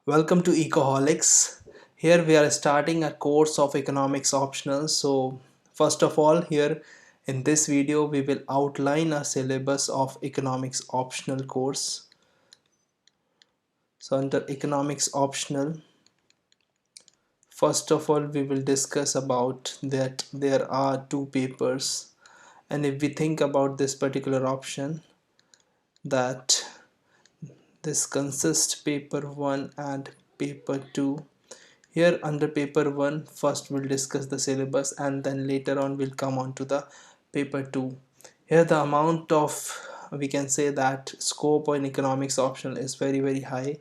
Welcome to Ecoholics. Here we are starting a course of economics optional. So first of all, here in this video we will outline a syllabus of economics optional course. So under economics optional, first of all we will discuss about that there are two papers, and if we think about this particular option, that this consists paper 1 and paper 2. Here under paper 1, first we'll discuss the syllabus and then later on we'll come on to the paper 2. Here the amount of, we can say that scope in economics optional is very high,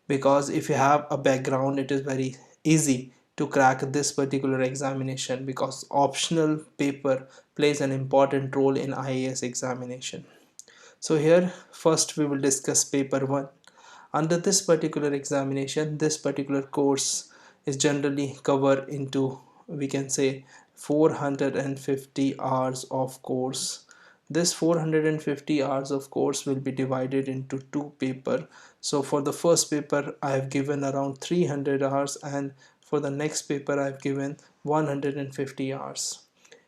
because if you have a background it is very easy to crack this particular examination, because optional paper plays an important role in IAS examination. So here first we will discuss paper 1. Under this particular examination, this particular course is generally covered into, we can say, 450 hours of course. This 450 hours of course will be divided into two papers. So for the first paper I have given around 300 hours, and for the next paper I have given 150 hours.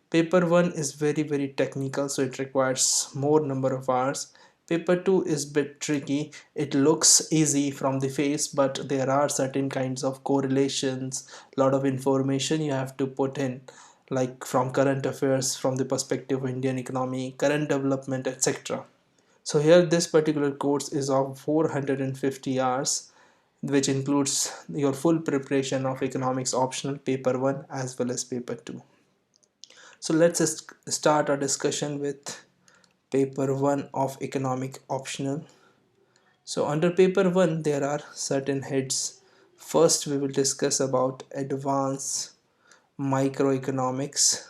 Paper 1 is very technical, so it requires more number of hours. Paper 2 is bit tricky. It looks easy from the face, but there are certain kinds of correlations, lot of information you have to put in, like from current affairs, from the perspective of Indian economy, current development, etc. So here this particular course is of 450 hours, which includes your full preparation of economics optional paper 1 as well as paper 2. So let's start our discussion with paper 1 of economic optional. So under paper 1 there are certain heads. First we will discuss about advanced microeconomics.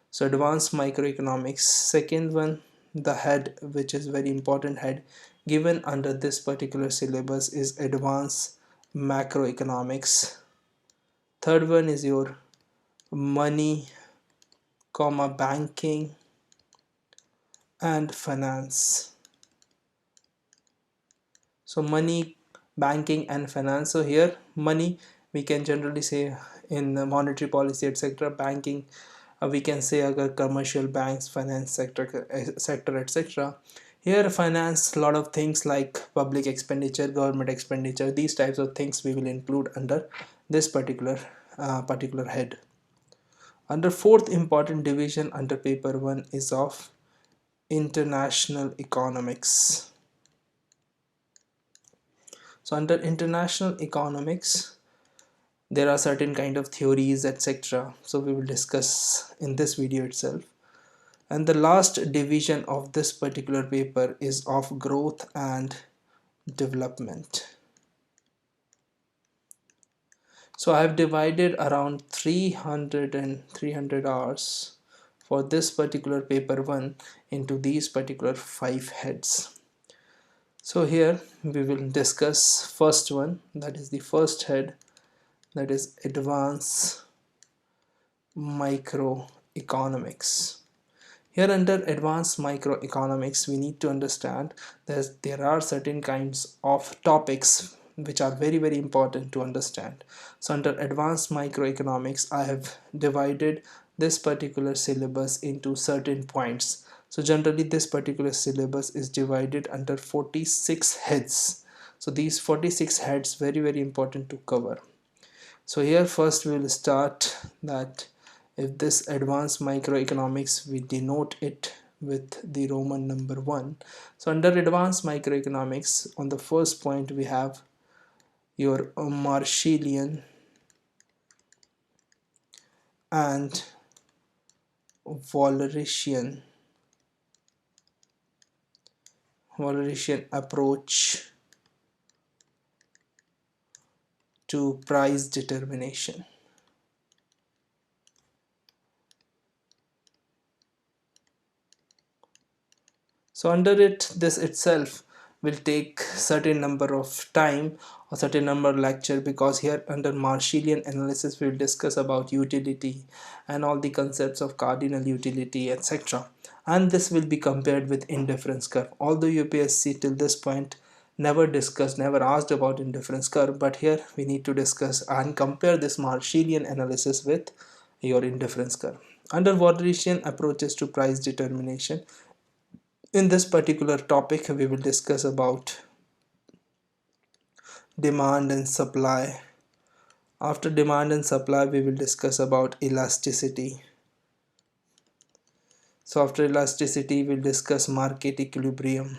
So advanced microeconomics. Second one, the head, which is very important head given under this particular syllabus, is advanced macroeconomics. Third one is your money, banking and finance. So money, banking and finance. So here money we can generally say in monetary policy, etc. Banking, we can say agar commercial banks, finance sector, etc. Here finance, a lot of things like public expenditure, government expenditure, these types of things we will include under this particular head. Under fourth important division under paper 1 is of international economics. So under international economics there are certain kind of theories, etc. So we will discuss in this video itself. And the last division of this particular paper is of growth and development. So I have divided around 300 hours for this particular paper 1 into these particular 5 heads. So here we will discuss first one, that is the first head, that is advanced microeconomics. Here under advanced microeconomics we need to understand that there are certain kinds of topics which are very important to understand. So under advanced microeconomics I have divided this particular syllabus into certain points. So generally this particular syllabus is divided under 46 heads. So these 46 heads very important to cover. So here first we will start that if this advanced microeconomics, we denote it with the Roman number 1. So under advanced microeconomics, on the first point we have your Marshallian and Walrasian approach to price determination. So under it, this itself will take certain number of time or certain number of lecture, because here under Marshallian analysis we will discuss about utility and all the concepts of cardinal utility, etc. And this will be compared with indifference curve. Although UPSC till this point never discussed, never asked about indifference curve, but here we need to discuss and compare this Marshallian analysis with your indifference curve. Under Wadderian approaches to price determination, in this particular topic we will discuss about demand and supply. After demand and supply we will discuss about elasticity. So after elasticity we'll discuss market equilibrium.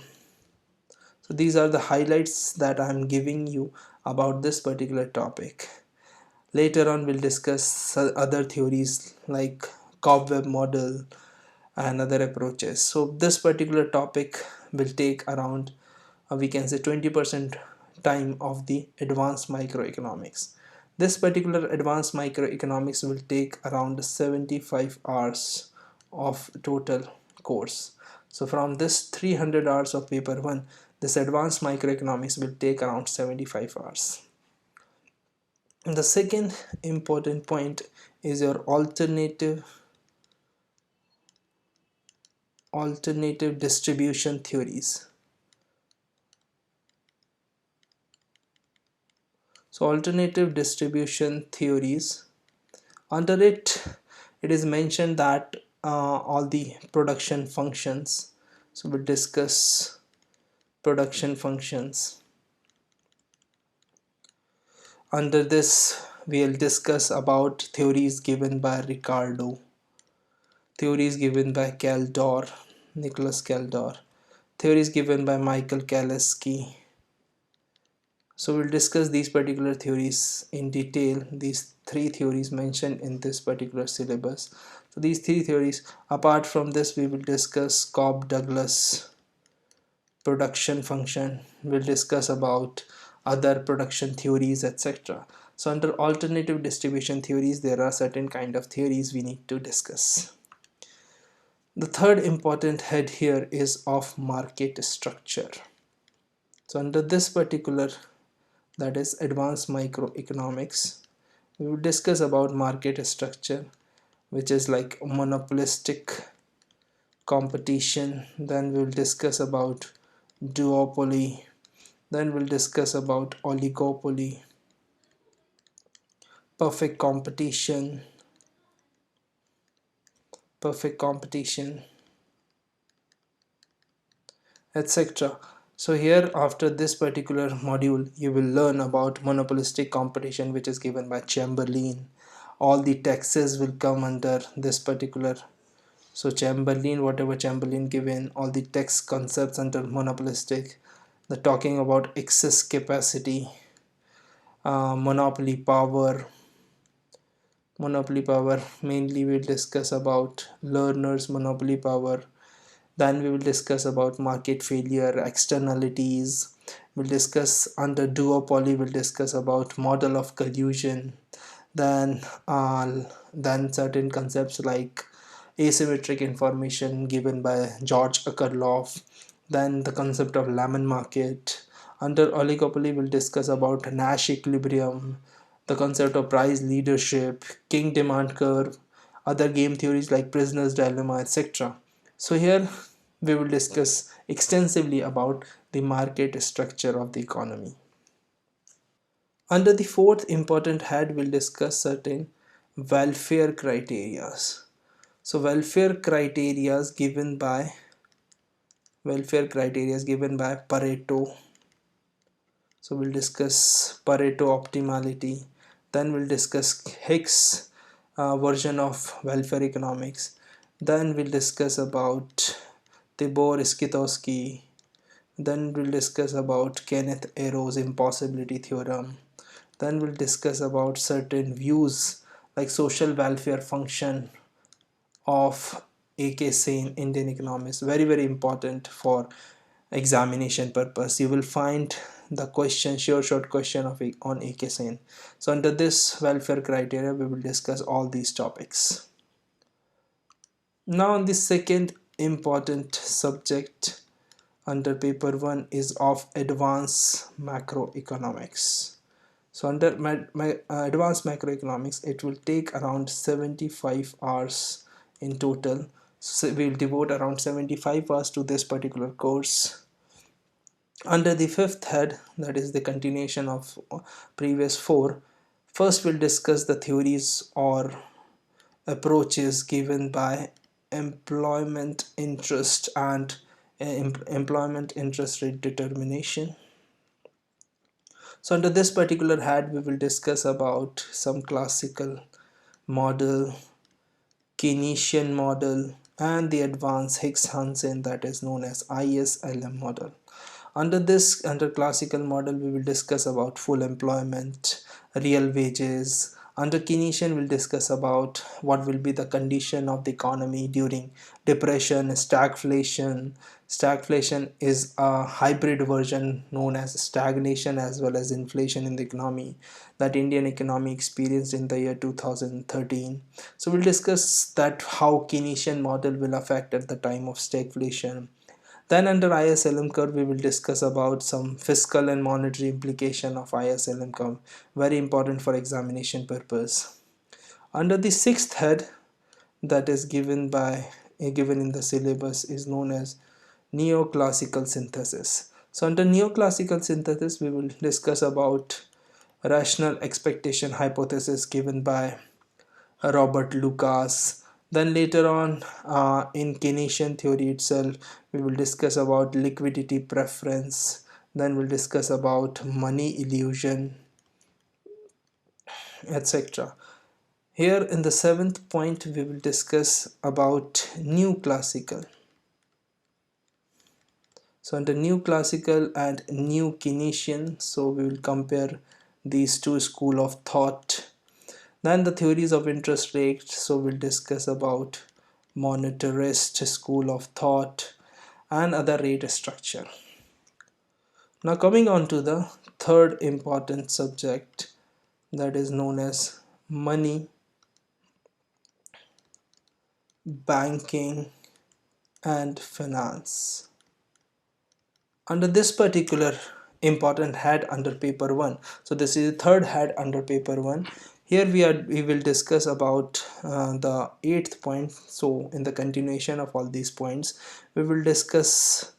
So these are the highlights that I'm giving you about this particular topic. Later on we'll discuss other theories like cobweb model and other approaches. So this particular topic will take around we can say 20% time of the advanced microeconomics. This particular advanced microeconomics will take around 75 hours of total course. So from this 300 hours of paper 1, this advanced microeconomics will take around 75 hours. The second important point is your alternative distribution theories. So alternative distribution theories, under it is mentioned that all the production functions. So we'll discuss production functions. Under this we'll discuss about theories given by Ricardo, theories given by Nicholas Kaldor, theories given by Michael Kalinske. So we'll discuss these particular theories in detail, these three theories mentioned in this particular syllabus. So these three theories, apart from this we will discuss Cobb-Douglas production function, we'll discuss about other production theories, etc. So under alternative distribution theories there are certain kind of theories we need to discuss. The third important head here is of market structure. So under this particular, that is advanced microeconomics, we will discuss about market structure, which is like monopolistic competition. Then we will discuss about duopoly. Then we'll discuss about oligopoly, perfect competition, etc. So here after this particular module you will learn about monopolistic competition, which is given by Chamberlain. All the taxes will come under this particular, so Chamberlain, whatever Chamberlain given, all the tax concepts under monopolistic, the talking about excess capacity, monopoly power, mainly we'll discuss about learners monopoly power. Then we will discuss about market failure, externalities. We'll discuss under duopoly, we'll discuss about model of collusion. Then certain concepts like asymmetric information given by George Akerlof. Then the concept of Lemon market. Under oligopoly, we'll discuss about Nash equilibrium, the concept of price leadership, king demand curve, other game theories like prisoner's dilemma, etc. So here we will discuss extensively about the market structure of the economy. Under the fourth important head, we'll discuss certain welfare criteria. So welfare criteria given by Pareto. So we'll discuss Pareto optimality. Then we'll discuss Hicks version of welfare economics. Then we'll discuss about Tibor Skitowski. Then we'll discuss about Kenneth Arrow's impossibility theorem. Then we'll discuss about certain views like social welfare function of A.K. Sen, Indian economist. Very important for examination purpose. You will find the question, short question on A.K. Sen. So under this welfare criteria we will discuss all these topics. Now the second important subject under paper 1 is of advanced macroeconomics. So under advanced macroeconomics it will take around 75 hours in total. So we will devote around 75 hours to this particular course. Under the fifth head, that is the continuation of previous four, first we'll discuss the theories or approaches given by employment interest and employment interest rate determination. So under this particular head we will discuss about some classical model, Keynesian model, and the advanced Hicks-Hansen, that is known as ISLM model. Under classical model, we will discuss about full employment, real wages. Under Keynesian, we'll discuss about what will be the condition of the economy during depression, stagflation. Stagflation is a hybrid version known as stagnation as well as inflation in the economy that Indian economy experienced in the year 2013. So we'll discuss that how Keynesian model will affect at the time of stagflation. Then under ISLM curve, we will discuss about some fiscal and monetary implication of ISLM curve, very important for examination purpose. Under the sixth head, that is given in the syllabus, is known as neoclassical synthesis. So under neoclassical synthesis, we will discuss about rational expectation hypothesis given by Robert Lucas. Then later on in Keynesian theory itself, we will discuss about liquidity preference. Then we'll discuss about money illusion, etc. Here in the seventh point, we will discuss about new classical. So under new classical and new Keynesian, so we will compare these two schools of thought. Then the theories of interest rate, so we'll discuss about monetarist school of thought and other rate structure. Now coming on to the third important subject, that is known as money, banking and finance. Under this particular important head under paper 1, so this is the third head under paper 1. Here we will discuss about the eighth point. So in the continuation of all these points, we will discuss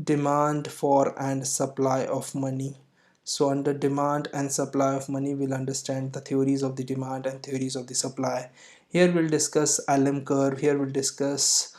demand for and supply of money. So under demand and supply of money, we'll understand the theories of the demand and theories of the supply. Here we'll discuss LM curve. Here we'll discuss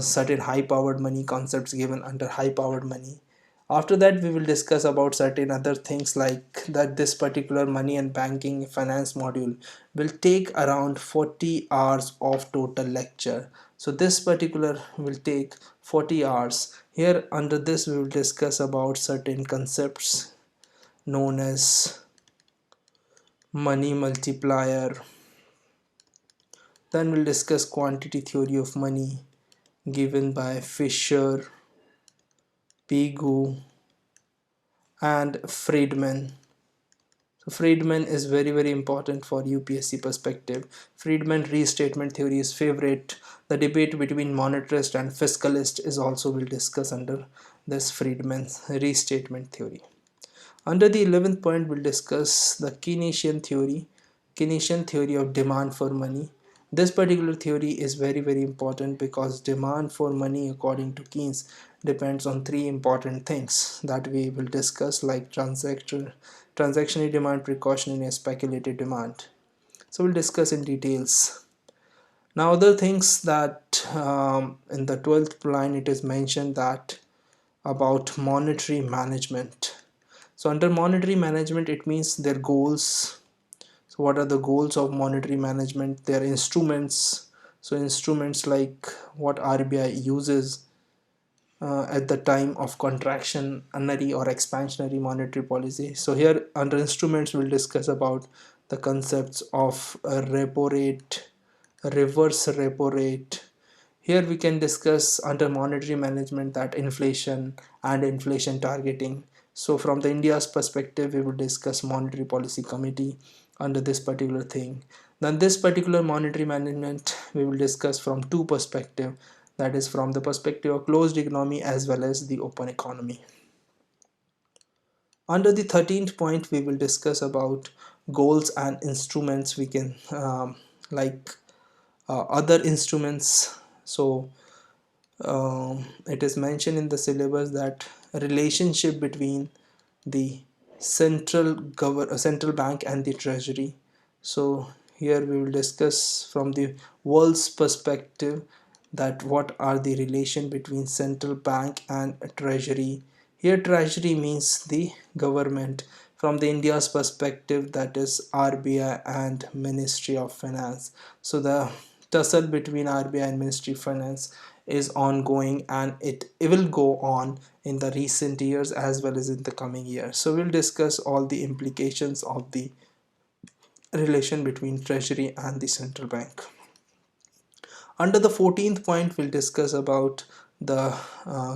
certain high powered money concepts given under high powered money. After that, we will discuss about certain other things, like that this particular money and banking finance module will take around 40 hours of total lecture. So this particular will take 40 hours. Here under this we will discuss about certain concepts known as money multiplier. Then we'll discuss quantity theory of money given by Fisher, Pigou and Friedman. So Friedman is very important for UPSC perspective. Friedman restatement theory is favorite. The debate between monetarist and fiscalist is also will discuss under this Friedman's restatement theory. Under the 11th point, we'll discuss the Keynesian theory of demand for money. This particular theory is very important because demand for money according to Keynes depends on three important things that we will discuss, like transactionary demand, precautionary and speculative demand. So we'll discuss in details. Now other things that in the 12th line it is mentioned that about monetary management. So under monetary management, it means their goals. So what are the goals of monetary management? Their instruments. So instruments like what RBI uses at the time of contractionary or expansionary monetary policy. So here under instruments we'll discuss about the concepts of a repo rate, reverse repo rate. Here we can discuss under monetary management that inflation and inflation targeting. So from the India's perspective, we will discuss monetary policy committee under this particular thing. Then this particular monetary management we will discuss from two perspectives, that is from the perspective of closed economy as well as the open economy. Under the 13th point, we will discuss about goals and instruments. We can other instruments. So it is mentioned in the syllabus that relationship between the central bank and the treasury. So here we will discuss from the world's perspective that what are the relation between central bank and treasury. Here treasury means the government. From the India's perspective, that is RBI and Ministry of Finance. So the tussle between RBI and Ministry of Finance is ongoing, and it will go on in the recent years as well as in the coming years. So we'll discuss all the implications of the relation between treasury and the central bank. Under the 14th point, we'll discuss about the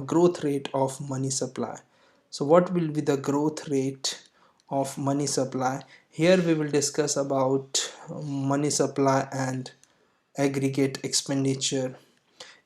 growth rate of money supply. So what will be the growth rate of money supply? Here we will discuss about money supply and aggregate expenditure.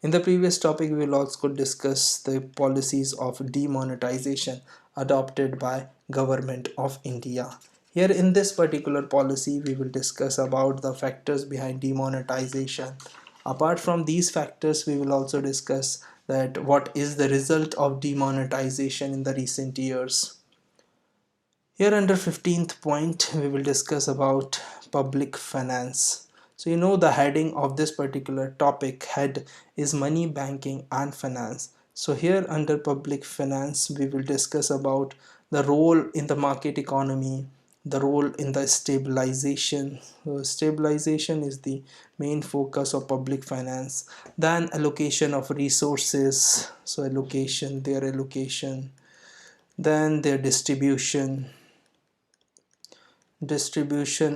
In the previous topic, we will also discuss the policies of demonetization adopted by Government of India. Here in this particular policy, we will discuss about the factors behind demonetization. Apart from these factors, we will also discuss that what is the result of demonetization in the recent years. Here under 15th point, we will discuss about public finance. So you know the heading of this particular topic head is money, banking and finance. So here under public finance, we will discuss about the role in the market economy, the role in the stabilization. So stabilization is the main focus of public finance. Then allocation of resources, so allocation, their allocation, then their distribution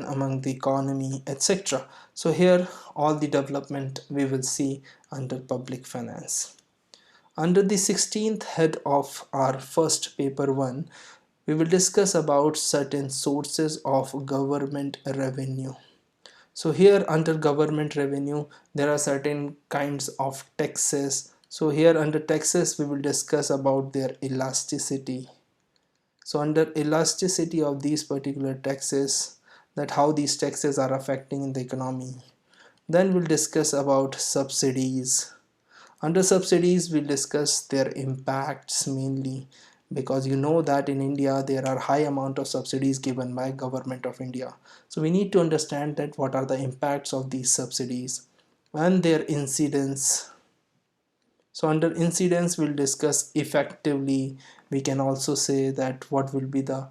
among the economy, etc. So here all the development we will see under public finance. Under the 16th head of our first paper 1, we will discuss about certain sources of government revenue. So here under government revenue, there are certain kinds of taxes. So here under taxes, we will discuss about their elasticity. So under elasticity of these particular taxes, that how these taxes are affecting in the economy. Then we'll discuss about subsidies. Under subsidies, we'll discuss their impacts mainly, because you know that in India there are high amount of subsidies given by Government of India. So we need to understand that what are the impacts of these subsidies and their incidence. So under incidence, we'll discuss effectively. We can also say that what will be the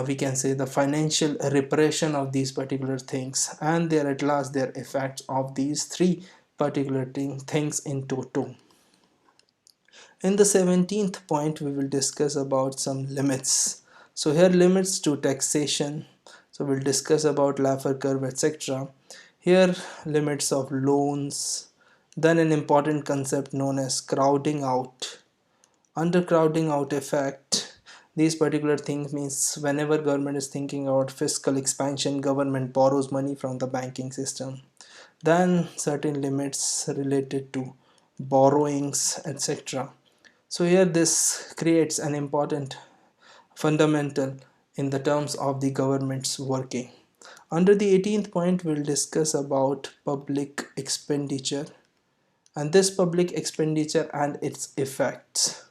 we can say the financial repression of these particular things, and their at last their effects of these three particular things in total. In the 17th point, we will discuss about some limits. So here limits to taxation. So we'll discuss about Laffer curve, etc. Here limits of loans. Then an important concept known as crowding out. Under crowding out effect, these particular things means whenever government is thinking about fiscal expansion, government borrows money from the banking system. Then certain limits related to borrowings, etc. So here this creates an important fundamental in the terms of the government's working. Under the 18th point, we'll discuss about public expenditure, and this public expenditure and its effects.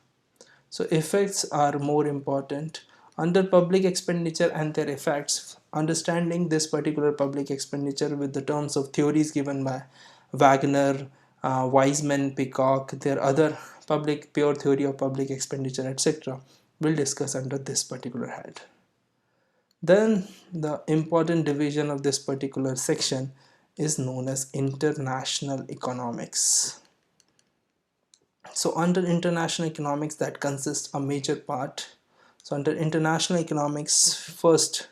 So effects are more important. Under public expenditure and their effects, understanding this particular public expenditure with the terms of theories given by Wagner, Wiseman, Peacock, their other public pure theory of public expenditure, etc. we'll discuss under this particular head. Then the important division of this particular section is known as international economics. So under international economics, that consists a major part. So under international economics, first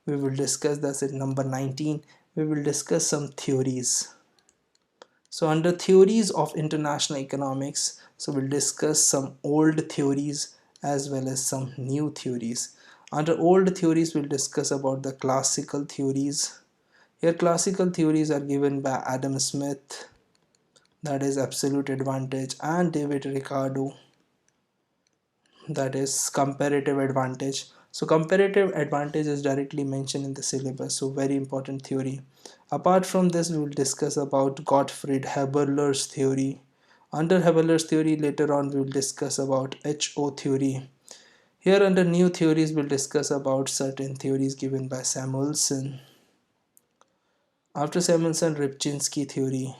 we will discuss, that's at number 19, we will discuss some theories. So under theories of international economics, so we'll discuss some old theories as well as some new theories. Under old theories, we'll discuss about the classical theories. Here classical theories are given by Adam Smith, that is absolute advantage, and David Ricardo, that is comparative advantage. So comparative advantage is directly mentioned in the syllabus, so very important theory. Apart from this, we will discuss about Gottfried Haberler's theory. Under Haberler's theory, later on we will discuss about HO theory. Here under new theories, we'll discuss about certain theories given by Samuelson. After Samuelson, Rybczynski theory.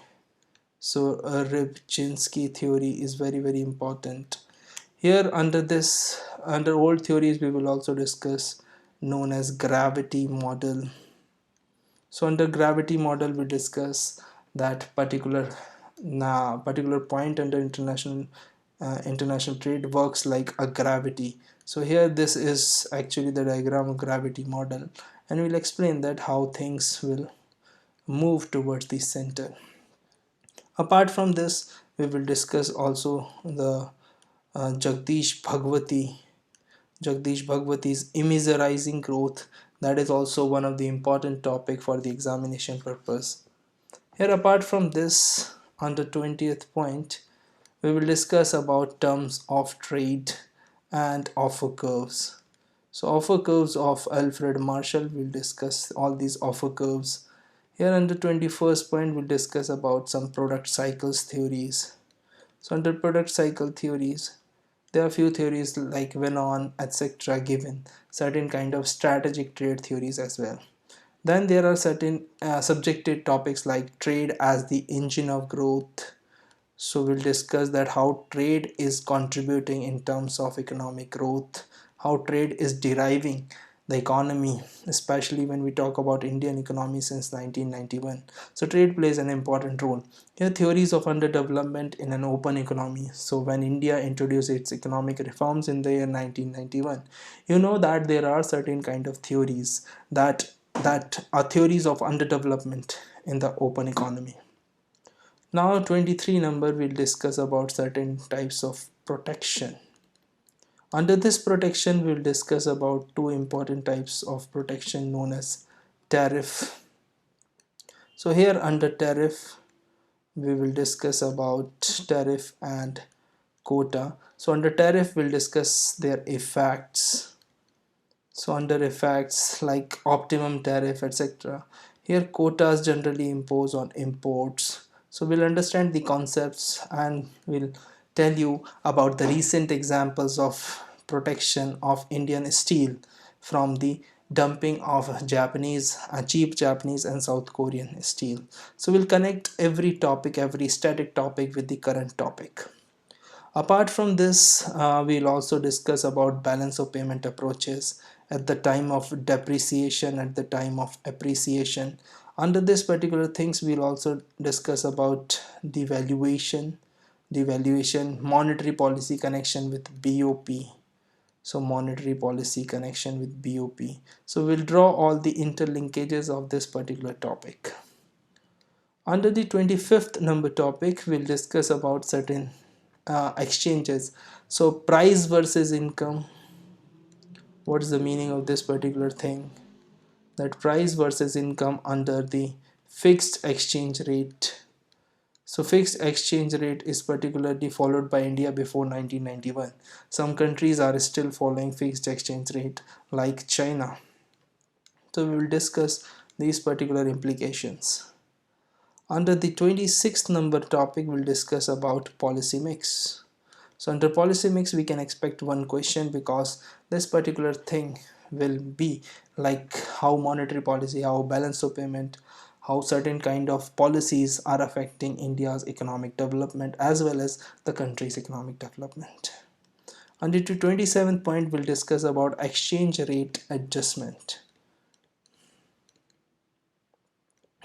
So Rybczynski theory is very important. Here under old theories, we will also discuss known as gravity model. So under gravity model, we discuss that particular point under international trade works like a gravity. So here this is actually the diagram of gravity model, and we'll explain that how things will move towards the center. Apart from this, we will discuss also the Jagdish Bhagwati's immeasurizing growth. That is also one of the important topic for the examination purpose. Here, apart from this, under 20th point, we will discuss about terms of trade and offer curves. So offer curves of Alfred Marshall, we'll discuss all these offer curves. Here under 21st point, we'll discuss about some product cycles theories. So under product cycle theories, there are few theories like Venon, etc. given, certain kind of strategic trade theories as well. Then there are certain subjective topics like trade as the engine of growth. So we'll discuss that how trade is contributing in terms of economic growth, how trade is deriving the economy, especially when we talk about Indian economy since 1991. So trade plays an important role. Here theories of underdevelopment in an open economy. So when India introduced its economic reforms in the year 1991, you know that there are certain kind of theories that are theories of underdevelopment in the open economy. Now 23 number, we'll discuss about certain types of protection. Under this protection, we'll discuss about two important types of protection known as tariff. So here under tariff, we will discuss about tariff and quota. So under tariff, we'll discuss their effects. So under effects like optimum tariff, etc. Here quotas generally impose on imports. So we'll understand the concepts and we'll tell you about the recent examples of protection of Indian steel from the dumping of cheap Japanese and South Korean steel. So we'll connect every topic, every static topic with the current topic. Apart from this, we'll also discuss about balance of payment approaches at the time of depreciation, at the time of appreciation. Under this particular things, we'll also discuss about the valuation, monetary policy connection with BOP. So monetary policy connection with BOP. So we'll draw all the interlinkages of this particular topic. Under the 25th number topic, we'll discuss about certain exchanges. So price versus income. What is the meaning of this particular thing? That price versus income under the fixed exchange rate. So fixed exchange rate is particularly followed by India before 1991. Some countries are still following fixed exchange rate like China. So we will discuss these particular implications. Under the 26th number topic, we'll discuss about policy mix. So under policy mix, we can expect one question because this particular thing will be like how monetary policy, how balance of payment, how certain kind of policies are affecting India's economic development as well as the country's economic development. Under the 27th point, we'll discuss about exchange rate adjustment.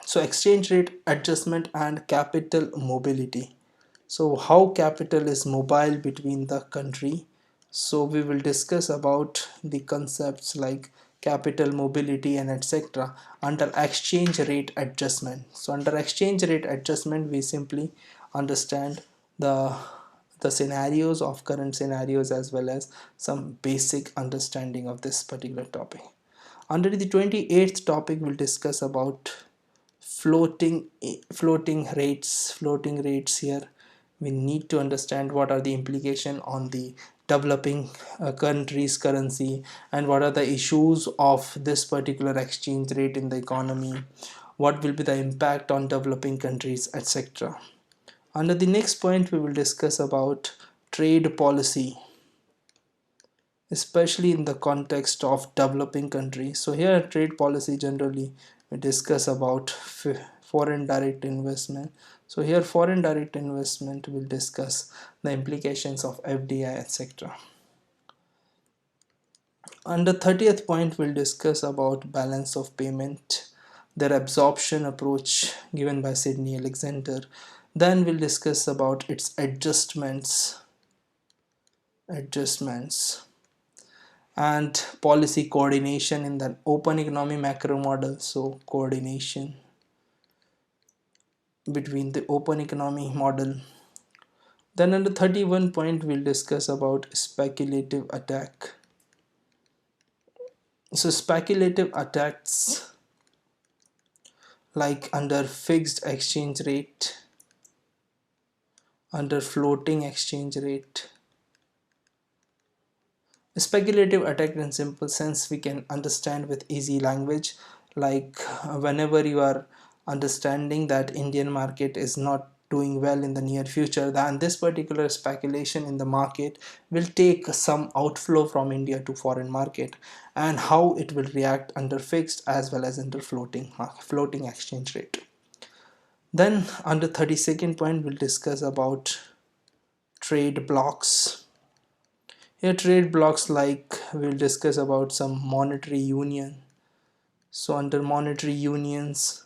So exchange rate adjustment and capital mobility. So how capital is mobile between the country. So we will discuss about the concepts like capital mobility and etc. under exchange rate adjustment. So under exchange rate adjustment, we simply understand the scenarios of current scenarios as well as some basic understanding of this particular topic. Under the 28th topic, we'll discuss about floating rates. Here we need to understand what are the implications on the developing country's currency and what are the issues of this particular exchange rate in the economy, what will be the impact on developing countries, etc. Under the next point, we will discuss about trade policy, especially in the context of developing countries. So here trade policy generally we discuss about foreign direct investment. So here foreign direct investment will discuss the implications of FDI, etc. Under 30th point we'll discuss about balance of payment, their absorption approach given by Sidney Alexander. Then we'll discuss about its adjustments and policy coordination in the open economy macro model. So coordination between the open economy model. Then under 31 point we'll discuss about speculative attack. So speculative attacks like under fixed exchange rate, under floating exchange rate. Speculative attack in simple sense we can understand with easy language, like whenever you are understanding that Indian market is not doing well in the near future, then this particular speculation in the market will take some outflow from India to foreign market, and how it will react under fixed as well as under floating exchange rate. Then under 32nd point we'll discuss about trade blocks. Here trade blocks, like we'll discuss about some monetary union. So under monetary unions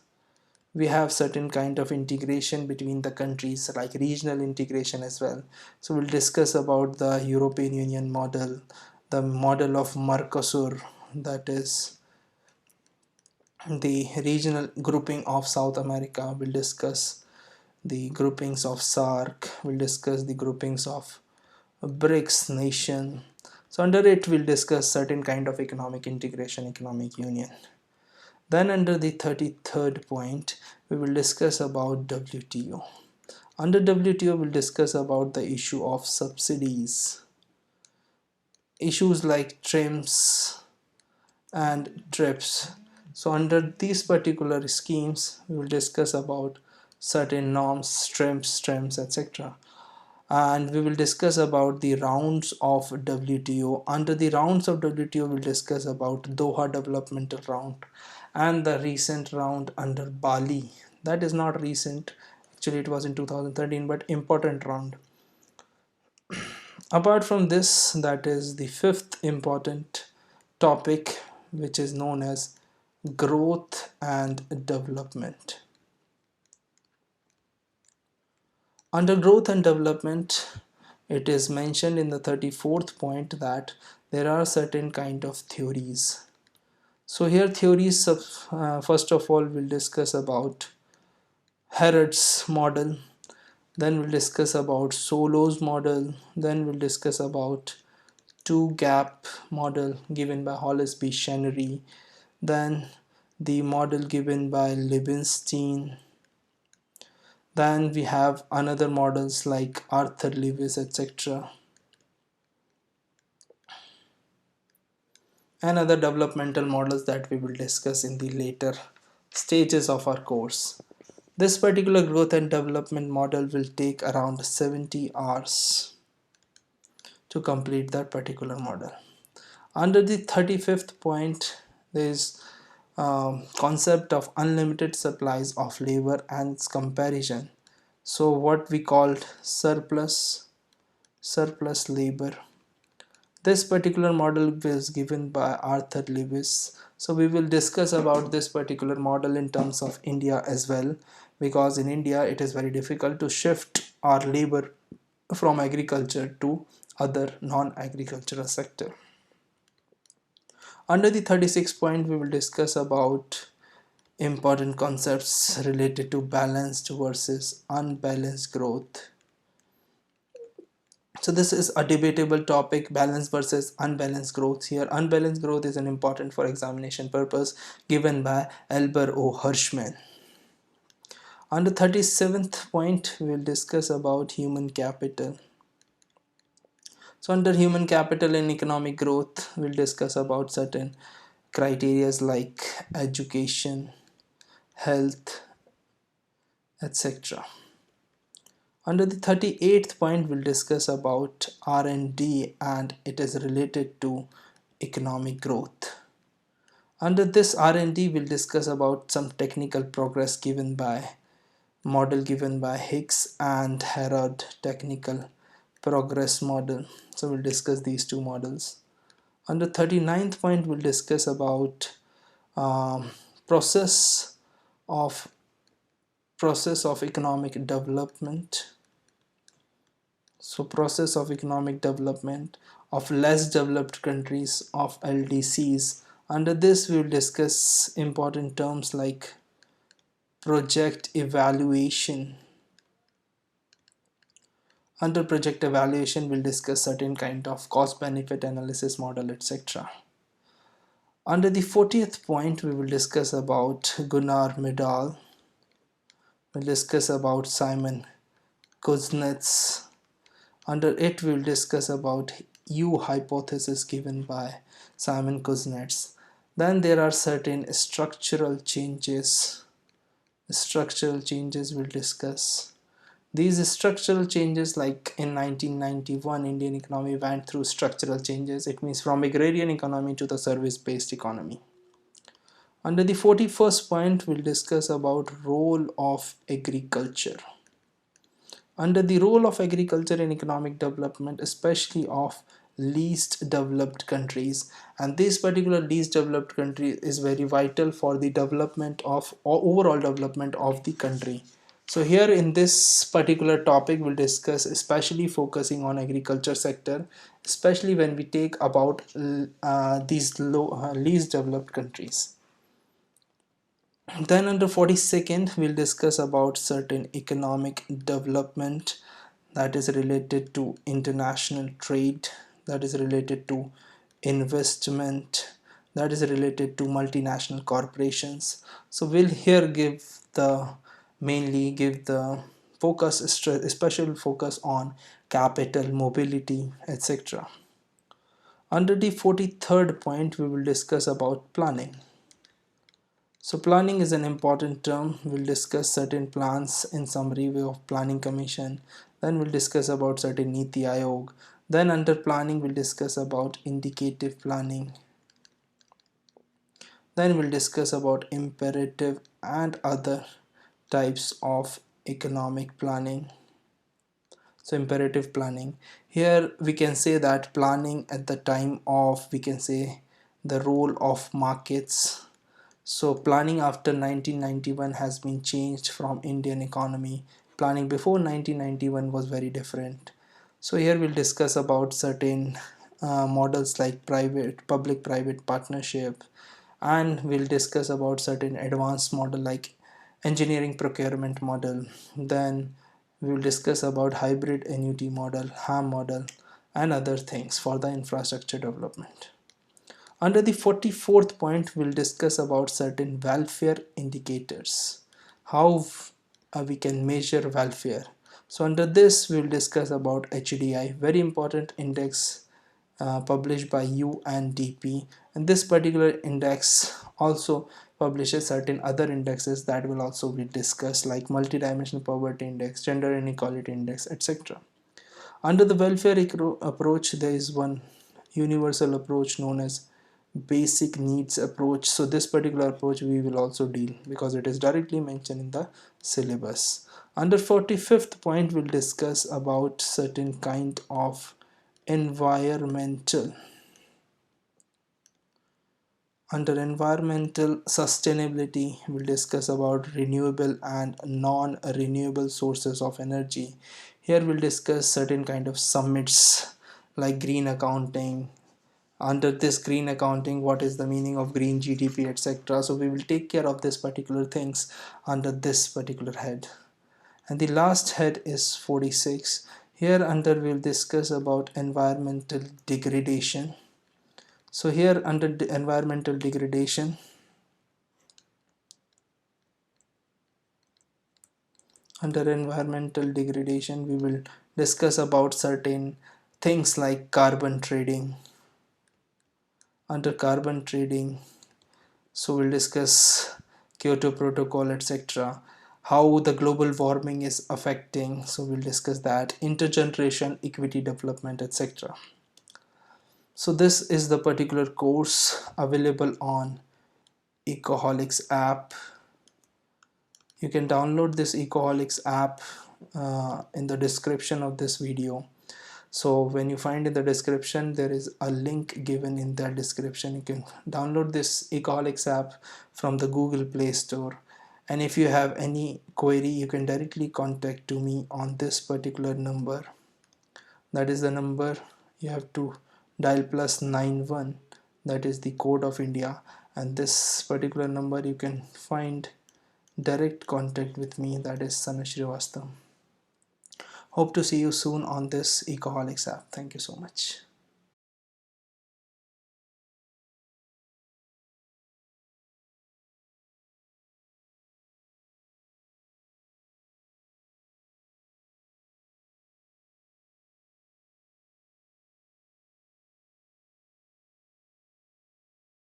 we have certain kind of integration between the countries, like regional integration as well. So we'll discuss about the European Union model, the model of Mercosur, that is the regional grouping of South America. We'll discuss the groupings of SAARC. We'll discuss the groupings of BRICS nation. So under it we'll discuss certain kind of economic integration, economic union. Then under the 33rd point we will discuss about WTO. Under WTO we'll discuss about the issue of subsidies, issues like TRIMS and TRIPS. So under these particular schemes we will discuss about certain norms, TRIMS, etc. And we will discuss about the rounds of WTO. Under the rounds of WTO we'll discuss about Doha developmental round and the recent round under Bali. That is not recent, actually it was in 2013, but important round. Apart from this, that is the fifth important topic, which is known as growth and development. Under growth and development, it is mentioned in the 34th point that there are certain kind of theories. So here theories first of all we'll discuss about Harrod's model, then we'll discuss about Solo's model, then we'll discuss about two-gap model given by Hollis B. Chenery, then the model given by Libenstein. Then we have another models like Arthur Lewis, etc. and other developmental models that we will discuss in the later stages of our course. This particular growth and development model will take around 70 hours to complete that particular model. Under the 35th point, there is concept of unlimited supplies of labor and its comparison. So what we called surplus labor. This particular model was given by Arthur Lewis. So we will discuss about this particular model in terms of India as well, because in India it is very difficult to shift our labor from agriculture to other non-agricultural sector. Under the 36th point we will discuss about important concepts related to balanced versus unbalanced growth. So this is a debatable topic, balance versus unbalanced growth. Here unbalanced growth is an important for examination purpose given by Elber O. Hirschman. Under 37th point we will discuss about human capital. So under human capital and economic growth we'll discuss about certain criteria like education, health, etc. Under the 38th point, we'll discuss about R&D, and it is related to economic growth. Under this R&D, we'll discuss about some technical progress given by Higgs and Herod technical progress model. So we'll discuss these two models. Under 39th point, we'll discuss about um, process of economic development. So process of economic development of less developed countries, of LDCs. Under this, we will discuss important terms like project evaluation. Under project evaluation, we'll discuss certain kind of cost benefit analysis model, etc. Under the 40th point, we will discuss about Gunnar Myrdal. We'll discuss about Simon Kuznets. Under it, we will discuss about U hypothesis given by Simon Kuznets. Then there are certain structural changes. Structural changes we'll discuss. These structural changes, like in 1991, Indian economy went through structural changes. It means from agrarian economy to the service-based economy. Under the 41st point, we'll discuss about role of agriculture. Under the role of agriculture in economic development, especially of least developed countries, and this particular least developed country is very vital for the development of overall development of the country. So here in this particular topic, we'll discuss especially focusing on agriculture sector, especially when we take about these least developed countries. Then under 42nd, we'll discuss about certain economic development that is related to international trade, that is related to investment, that is related to multinational corporations. So we'll here mainly give the focus, special focus on capital mobility, etc. Under the 43rd point, we will discuss about planning. So planning is an important term. We'll discuss certain plans in summary way of planning commission. Then we'll discuss about certain Niti Aayog. Then under planning, we'll discuss about indicative planning. Then we'll discuss about imperative and other types of economic planning. So imperative planning. Here we can say that planning at the time of, we can say, the role of markets. So planning after 1991 has been changed from Indian economy. Planning before 1991 was very different. So here we'll discuss about certain models like public-private partnership, and we'll discuss about certain advanced model like engineering procurement model. Then we will discuss about hybrid annuity model, HAM model, and other things for the infrastructure development. Under the 44th point, we'll discuss about certain welfare indicators, how we can measure welfare. So under this, we'll discuss about HDI, very important index published by UNDP, and this particular index also publishes certain other indexes that will also be discussed, like multidimensional poverty index, gender inequality index, etc. Under the welfare approach, there is one universal approach known as basic needs approach. So this particular approach we will also deal because it is directly mentioned in the syllabus. Under 45th point, we'll discuss about certain kind of environmental. Under environmental sustainability, we'll discuss about renewable and non-renewable sources of energy. Here we'll discuss certain kind of summits like green accounting. Under this green accounting, what is the meaning of green GDP, etc. So we will take care of this particular things under this particular head. And the last head is 46. Here under we'll discuss about environmental degradation. So here under the environmental degradation, we will discuss about certain things like carbon trading. Under carbon trading, so we'll discuss Kyoto Protocol, etc. how the global warming is affecting, so we'll discuss that, intergeneration, equity development, etc. So this is the particular course available on Ecoholics app. You can download this Ecoholics app in the description of this video. So when you find in the description, there is a link given in that description. You can download this Ecoholics app from the Google Play Store. And if you have any query, you can directly contact to me on this particular number. That is the number you have to dial +91. That is the code of India. And this particular number you can find direct contact with me. That is SANAT Shrivastava. Hope to see you soon on this Ecoholics app. Thank you so much.